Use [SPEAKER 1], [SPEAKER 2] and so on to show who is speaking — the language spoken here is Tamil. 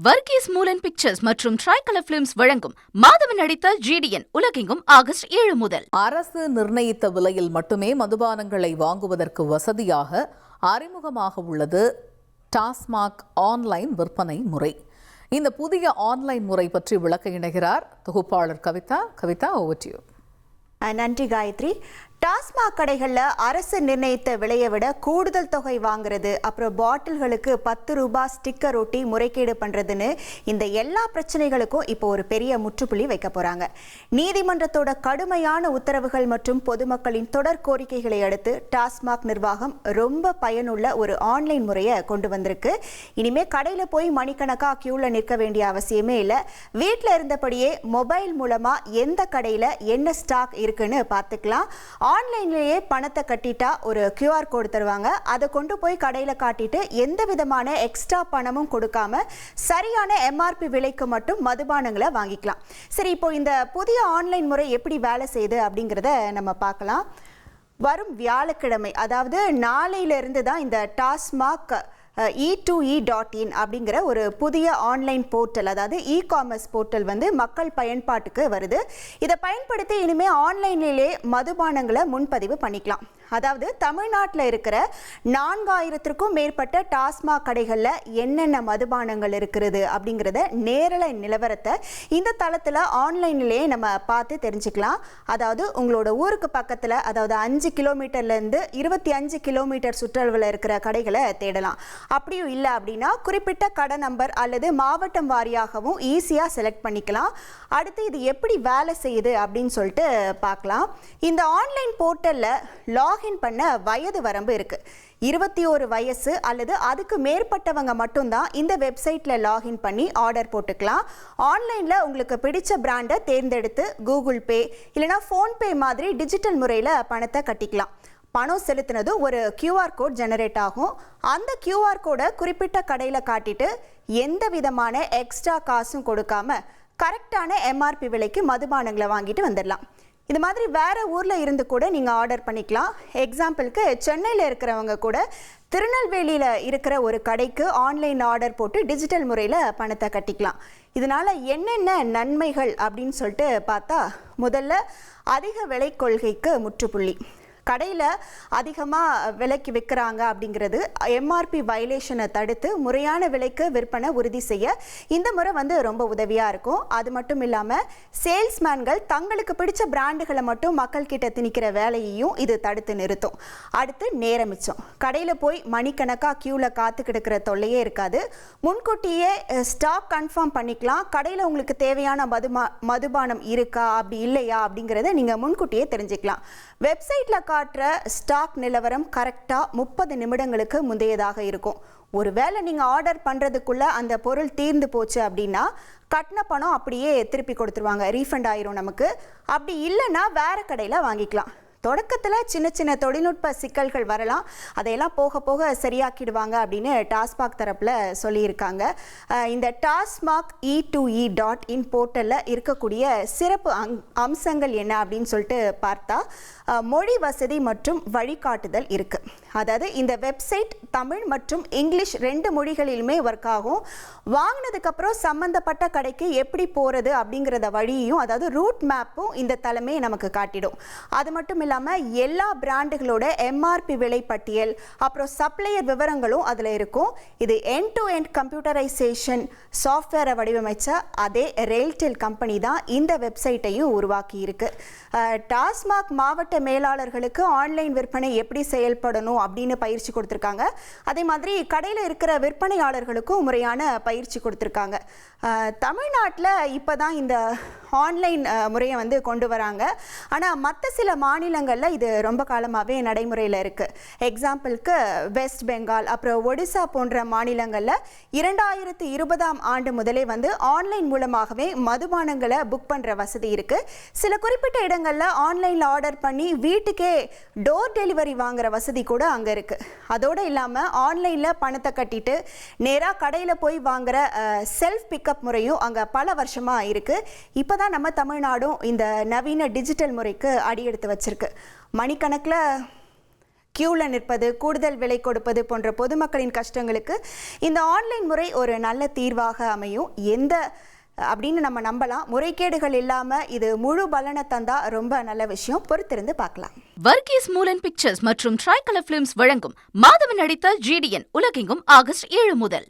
[SPEAKER 1] வர்கீஸ் மூலன் பிக்சர்ஸ் மற்றும் ட்ரைகலர் பிலிம்ஸ் வழங்கும் மாதவன் நடித்த ஜிடிஎன் உலகெங்கும் ஆகஸ்ட் 7 முதல்.
[SPEAKER 2] அரசு நிர்ணயித்த விலையில் மட்டுமே மதுபானங்களை வாங்குவதற்கு வசதியாக அறிமுகமாக உள்ளது டாஸ்மாக் ஆன்லைன் விற்பனை முறை. இந்த புதிய ஆன்லைன் முறை பற்றி விளக்க இணைகிறார் தொகுப்பாளர் Kavitha. Kavitha, over to you.
[SPEAKER 3] நன்றி காயத்ரி. டாஸ்மாக் கடைகளில் அரசு நிர்ணயித்த விலையை விட கூடுதல் தொகை வாங்குறது, அப்புறம் பாட்டில்களுக்கு 10 ரூபாய் ஸ்டிக்கர் ஒட்டி முறைகேடு பண்ணுறதுன்னு இந்த எல்லா பிரச்சனைகளுக்கும் இப்போ ஒரு பெரிய முற்றுப்புள்ளி வைக்க போகிறாங்க. நீதிமன்றத்தோட கடுமையான உத்தரவுகள் மற்றும் பொதுமக்களின் தொடர் கோரிக்கைகளை அடுத்து டாஸ்மாக் நிர்வாகம் ரொம்ப பயனுள்ள ஒரு ஆன்லைன் முறையை கொண்டு வந்திருக்கு. இனிமேல் கடையில் போய் மணிக்கணக்காக கியூவில் நிற்க வேண்டிய அவசியமே இல்லை. வீட்டில் இருந்தபடியே மொபைல் மூலமாக எந்த கடையில் என்ன ஸ்டாக் இருக்குன்னு பார்த்துக்கலாம். ஆன்லைன்லேயே பணத்தை கட்டிட்டா ஒரு QR கோடு தருவாங்க. அதை கொண்டு போய் கடையில் காட்டிட்டு எந்த விதமான எக்ஸ்ட்ரா பணமும் கொடுக்காம சரியான MRP விலைக்கு மட்டும் மதுபானங்களை வாங்கிக்கலாம். சரி, இப்போ இந்த புதிய ஆன்லைன் முறை எப்படி வேலை செய்யுது அப்படிங்கிறத நம்ம பார்க்கலாம். வரும் வியாழக்கிழமை, அதாவது நாளையிலிருந்து தான் இந்த டாஸ்மாக் e2e.in அப்படிங்கிற ஒரு புதிய ஆன்லைன் போர்ட்டல், அதாவது காமர்ஸ் போர்ட்டல் மக்கள் பயன்பாட்டுக்கு வருது. இதை பயன்படுத்தி இனிமேல் ஆன்லைனிலே மதுபானங்களை முன்பதிவு பண்ணிக்கலாம். அதாவது தமிழ்நாட்டில் இருக்கிற 4000க்கும் மேற்பட்ட டாஸ்மாக் கடைகளில் என்னென்ன மதுபானங்கள் இருக்கிறது அப்படிங்கிறத நேரலை நிலவரத்தை இந்த தளத்தில் ஆன்லைன்லேயே நம்ம பார்த்து தெரிஞ்சுக்கலாம். அதாவது உங்களோட ஊருக்கு பக்கத்தில், அதாவது 5 கிலோமீட்டர்லேருந்து 25 கிலோமீட்டர் சுற்றளவில் இருக்கிற கடைகளை தேடலாம். அப்படியும் இல்லை அப்படின்னா குறிப்பிட்ட கடை நம்பர் அல்லது மாவட்டம் வாரியாகவும் ஈஸியாக செலக்ட் பண்ணிக்கலாம். அடுத்து இது எப்படி வேலை செய்யுது அப்படின்னு சொல்லிட்டு பார்க்கலாம். இந்த ஆன்லைன் போர்ட்டலில் லாகின் பண்ண வயது வரம்பு இருக்குது. 21 வயசு அல்லது அதுக்கு மேற்பட்டவங்க மட்டும்தான் இந்த வெப்சைட்டில் லாகின் பண்ணி ஆர்டர் போட்டுக்கலாம். ஆன்லைனில் உங்களுக்கு பிடிச்ச பிராண்டை தேர்ந்தெடுத்து கூகுள் பே இல்லைனா ஃபோன்பே மாதிரி டிஜிட்டல் முறையில் பணத்தை கட்டிக்கலாம். பணம் செலுத்தினது ஒரு QR கோட் ஜெனரேட் ஆகும். அந்த QR கோடை குறிப்பிட்ட கடையில் காட்டிட்டு எந்த விதமான எக்ஸ்ட்ரா காசும் கொடுக்காம கரெக்டான MRP விலைக்கு மதுபானங்களை வாங்கிட்டு வந்துடலாம். இது மாதிரி வேறு ஊரில் இருந்து கூட நீங்கள் ஆர்டர் பண்ணிக்கலாம். எக்ஸாம்பிளுக்கு சென்னையில் இருக்கிறவங்க கூட திருநெல்வேலியில் இருக்கிற ஒரு கடைக்கு ஆன்லைன் ஆர்டர் போட்டு டிஜிட்டல் முறையில் பணத்தை கட்டிக்கலாம். இதனால் என்னென்ன நன்மைகள் அப்படின்னு சொல்லிட்டு பார்த்தா, முதல்ல அதிக விலை கொள்கைக்கு முற்றுப்புள்ளி. கடையில் அதிகமாக விலைக்கு விற்கிறாங்க அப்படிங்கிறது MRP வயலேஷனை தடுத்து முறையான விலைக்கு விற்பனை உறுதி செய்ய இந்த முறை ரொம்ப உதவியாக இருக்கும். அது மட்டும் இல்லாமல் சேல்ஸ்மேன்கள் தங்களுக்கு பிடிச்ச பிராண்டுகளை மட்டும் மக்கள் கிட்ட திணிக்கிற வேலையையும் இது தடுத்து நிறுத்தும். அடுத்து நேரம் மிச்சம். கடையில் போய் மணிக்கணக்காக கியூவில் காத்து கிடக்கிற தொல்லையே இருக்காது. முன்கூட்டியே ஸ்டாக் கன்ஃபார்ம் பண்ணிக்கலாம். கடையில் உங்களுக்கு தேவையான மதுபானம் இருக்கா அப்படி இல்லையா அப்படிங்கிறத நீங்கள் முன்கூட்டியே தெரிஞ்சுக்கலாம். வெப்சைட்டில் காட்டுற ஸ்டாக் நிலவரம் கரெக்டாக 30 நிமிடங்களுக்கு முந்தையதாக இருக்கும். ஒருவேளை நீங்கள் ஆர்டர் பண்ணுறதுக்குள்ளே அந்த பொருள் தீர்ந்து போச்சு அப்படின்னா கட்டின பணம் அப்படியே திருப்பி கொடுத்துருவாங்க, ரீஃபண்ட் ஆயிரும் நமக்கு. அப்படி இல்லைன்னா வேறு கடையில் வாங்கிக்கலாம். தொடக்கத்தில் சின்ன சின்ன தொழில்நுட்ப சிக்கல்கள் வரலாம், அதையெல்லாம் போக போக சரியாக்கிடுவாங்க அப்படின்னு டாஸ்மாக் தரப்பில் சொல்லியிருக்காங்க. இந்த டாஸ்மாக் e2e.in போர்ட்டலில் இருக்கக்கூடிய சிறப்பு அம்சங்கள் என்ன அப்படின்னு சொல்லிட்டு பார்த்தா, மொழி வசதி மற்றும் வழிகாட்டுதல் இருக்குது. அதாவது இந்த வெப்சைட் தமிழ் மற்றும் இங்கிலீஷ் 2 மொழிகளிலுமே ஒர்க் ஆகும். வாங்கினதுக்கப்புறம் சம்மந்தப்பட்ட கடைக்கு எப்படி போகிறது அப்படிங்கிறத வழியையும், அதாவது ரூட் மேப்பும் இந்த தலைமை நமக்கு காட்டிடும். அது மட்டும் இல்லாமல் எல்லா பிராண்டுகளோட MRP விலை பட்டியல், அப்புறம் சப்ளையர் விவரங்களும் அதில் இருக்கும். இது எண்ட் டு எண்ட் கம்ப்யூட்டரைசேஷன் சாஃப்ட்வேரை வடிவமைச்ச அதே ரெயில்டெல் கம்பெனி தான் இந்த வெப்சைட்டையும் உருவாக்கி இருக்கு. டாஸ்மாக் மாவட்ட மேலாளர்களுக்கு ஆன்லைன் விற்பனை எப்படி செயல்படணும் அப்படின்னு பயிற்சி கொடுத்துருக்காங்க. அதே மாதிரி கடையில் இருக்கிற விற்பனையாளர்களுக்கும் முறையான பயிற்சி கொடுத்துருக்காங்க. தமிழ்நாட்டில் இப்போ தான் இந்த ஆன்லைன் முறையை கொண்டு வராங்க. ஆனால் மற்ற சில மாநிலங்களில் இது ரொம்ப காலமாகவே நடைமுறையில் இருக்குது. எக்ஸாம்பிளுக்கு வெஸ்ட் பெங்கால், அப்புறம் ஒடிசா போன்ற மாநிலங்களில் 2020ஆம் ஆண்டு முதலே ஆன்லைன் மூலமாகவே மதுபானங்களை புக் பண்ணுற வசதி இருக்குது. சில குறிப்பிட்ட இடங்களில் ஆன்லைனில் ஆர்டர் பண்ணி வீட்டுக்கே டோர் டெலிவரி வாங்குற வசதி கூட அங்கே இருக்குது. அதோடு இல்லாமல் ஆன்லைனில் பணத்தை கட்டிட்டு நேராக கடையில் போய் வாங்குற செல்ஃப் பிக்கப் முறையும் அங்கே பல வருஷமாக இருக்குது. இப்போ தான் நம்ம தமிழ்நாடும் இந்த நவீன டிஜிட்டல் முறைக்கு அடியெடுத்து வச்சிருக்கு. மணிக்கணக்கில் கியூவில் நிற்பது, கூடுதல் விலை கொடுப்பது போன்ற பொதுமக்களின் கஷ்டங்களுக்கு இந்த ஆன்லைன் முறை ஒரு நல்ல தீர்வாக அமையும் அப்படின்னு நம்ம நம்பலாம். முறைகேடுகள் இல்லாம இது முழு பலனை தந்தா ரொம்ப நல்ல விஷயம். பொறுத்திருந்து பார்க்கலாம்.
[SPEAKER 1] வர்கீஸ் மூலன் பிக்சர்ஸ் மற்றும் ட்ரைகலர் பிலிம்ஸ் வழங்கும் மாதவன் நடித்த GDN உலகெங்கும் ஆகஸ்ட் 7 முதல்.